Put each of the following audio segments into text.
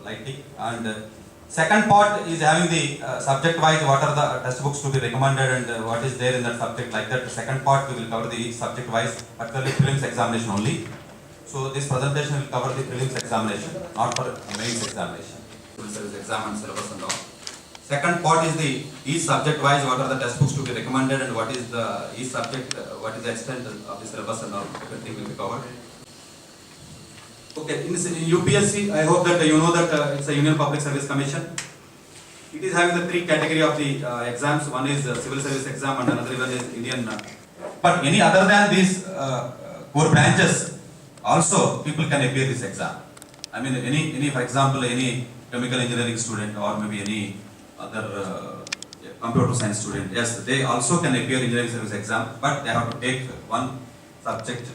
lightly. And second part is having the subject wise what are the textbooks to be recommended and what is there in that subject, like that. The second part we will cover the each subject wise, particularly prelims examination only. So this presentation will cover the prelims examination, not for mains examination. Civil service exam and syllabus and all. Second part is the each subject wise what are the textbooks to be recommended and what is the each subject, what is the extent of the syllabus and all. Everything will be covered. Okay, in UPSC, I hope that you know that it's a Union Public Service Commission. It is having the three category of the exams. One is civil service exam and another one is Indian. But any other than these core branches, also people can appear this exam. I mean, any for example, any chemical engineering student or maybe any other computer science student, yes, they also can appear engineering service exam, but they have to take one subject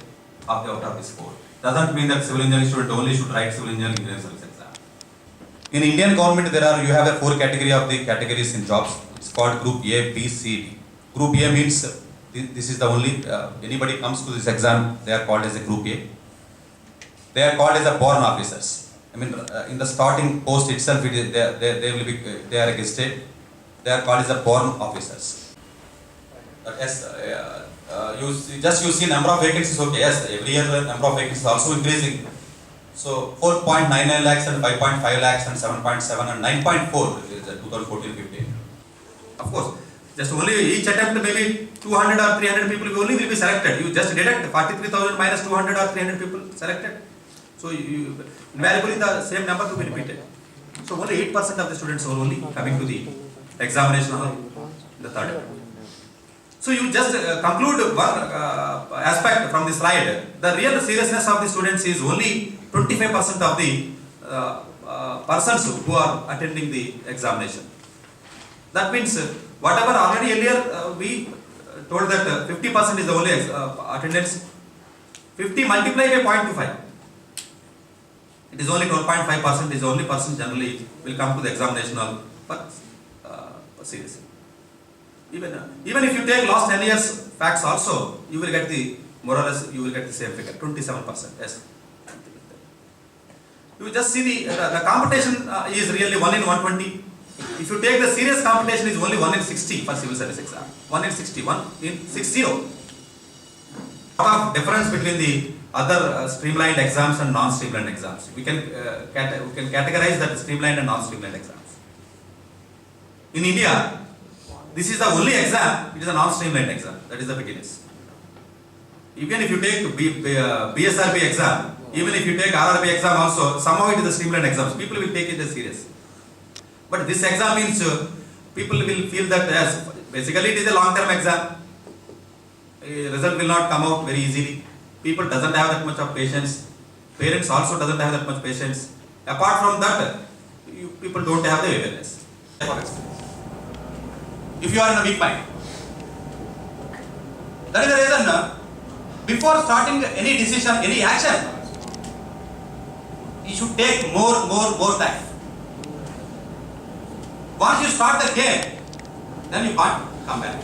out of this four. Doesn't mean that civil engineering student only should write civil engineering service exam. In Indian government, you have a four category of the categories in jobs. It's called Group A, B, C, D. Group A means this is the only anybody comes to this exam, they are called as a Group A. They are called as a born officers. I mean, in the starting post itself, they will be they are gestate. They are called as a born officers. Yes. You see number of vacancies, okay, yes, every year the number of vacancies is also increasing. So 4.99 lakhs and 5.5 lakhs and 7.7 and 9.4 is 2014-15. Of course, just only each attempt maybe 200 or 300 people only will be selected. You just deduct 43,000 minus 200 or 300 people selected. So invariably the same number to be repeated. So only 8% of the students are only coming to the examination hall in the third attempt. So you just conclude one aspect from this slide. The real seriousness of the students is only 25% of the persons who are attending the examination. That means whatever already earlier we told that 50% is the only attendance. 50 multiplied by 0.25. It is only 12.5% is the only person generally will come to the examination hall. But seriously. Even if you take last 10 years facts also, you will get the more or less you will get the same figure, 27%. Yes. You just see the competition is really 1 in 120. If you take the serious competition, is only 1 in 60 for civil service exam. 1 in 60, 1 in 60. Lot of difference between the other streamlined exams and non-streamlined exams. We can categorize that streamlined and non-streamlined exams. In India, this is the only exam, it is a non-streamlined exam. That is the beginnings. Even if you take BSRB exam, even if you take RRB exam also, somehow it is a streamlined exam. People will take it as serious. But this exam means people will feel that as basically it is a long-term exam. Result will not come out very easily. People doesn't have that much of patience. Parents also doesn't have that much patience. Apart from that, people don't have the awareness. If you are in a weak mind. That is the reason before starting any decision, any action, you should take more time. Once you start the game, then you can't come back.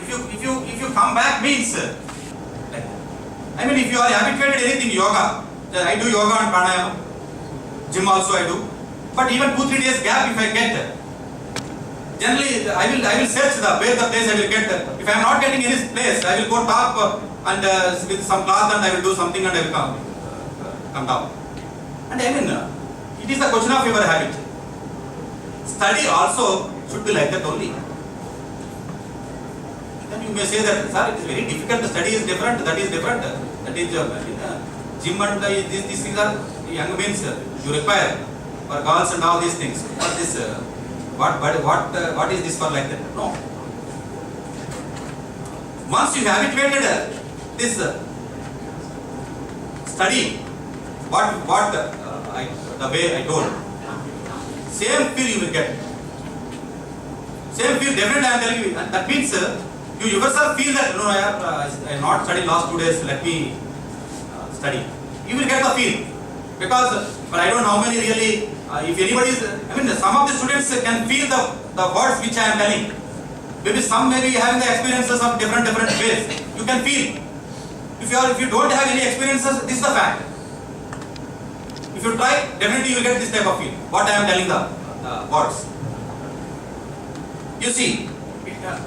If you come back means, I mean if you are habituated anything yoga, I do yoga and pranayama, gym also I do, but even 2-3 days gap if I get, generally, I will search where the place I will get. If I am not getting any place, I will go top and with some cloth and I will do something and I will come down. And I mean, it is a question of your habit. Study also should be like that only. Then you may say that, sir, it is very difficult. The study is different. That is different. That is gym and these things are young means you require for girls and all these things. What is what is this for like that? No. Once you habituated this study, the way I told, same feel you will get. Same feel definitely I am telling you. And that means you yourself feel that no, I have not studied last 2 days. Let me study. You will get the feel because. But I don't know how many really. If anybody is, I mean, some of the students can feel the words which I am telling. Maybe some may be having the experiences of different ways. You can feel. If you don't have any experiences, this is the fact. If you try, definitely you will get this type of feel. What I am telling the words. You see,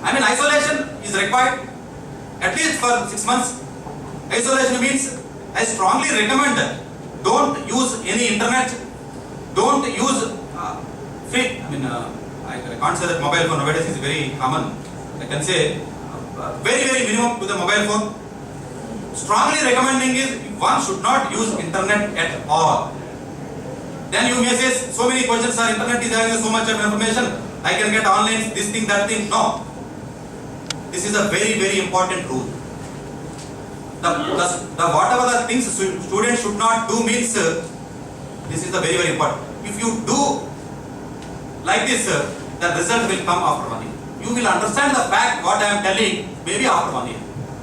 isolation is required at least for 6 months. Isolation means I strongly recommend that don't use any internet, don't use free. I can't say that mobile phone nowadays is very common. I can say very minimum to the mobile phone. Strongly recommending is one should not use internet at all. Then you may say so many questions, sir, internet is having so much of information, I can get online this thing, that thing. No. This is a very important rule. The whatever the things students should not do means this is the very important. If you do like this, the result will come after 1 year. You will understand the fact what I am telling maybe after 1 year.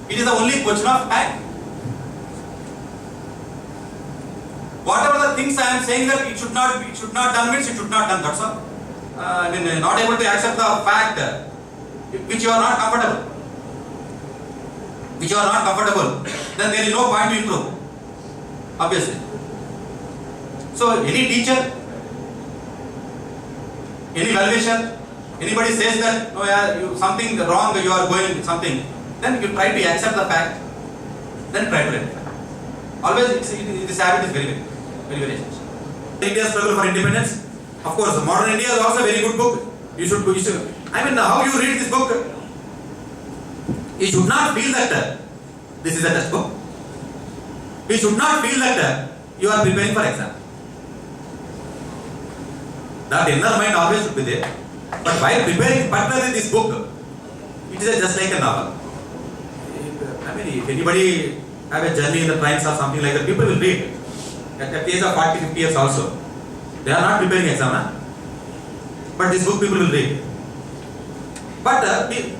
It is the only question of time. Whatever the things I am saying that it should not done means it should not done. That's all. Not able to accept the fact which you are not comfortable. Then there is no point to improve. Obviously. So any teacher, any valuation, anybody says that no, something wrong, you are going something, then you try to accept the fact, then try to rectify. Always this habit is very essential. India's struggle for independence. Of course, Modern India is also a very good book. You should. How you read this book, you should not feel that this is a test book. You should not feel that you are preparing for exam. That inner mind always should be there. But while preparing particularly this book, it is just like a novel. If anybody have a journey in the trains or something like that, people will read. At the age of 40-50 years also. They are not preparing exam. But this book people will read. But actually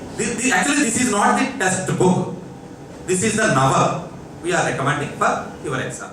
this is not the test book. This is the novel we are recommending for your exam.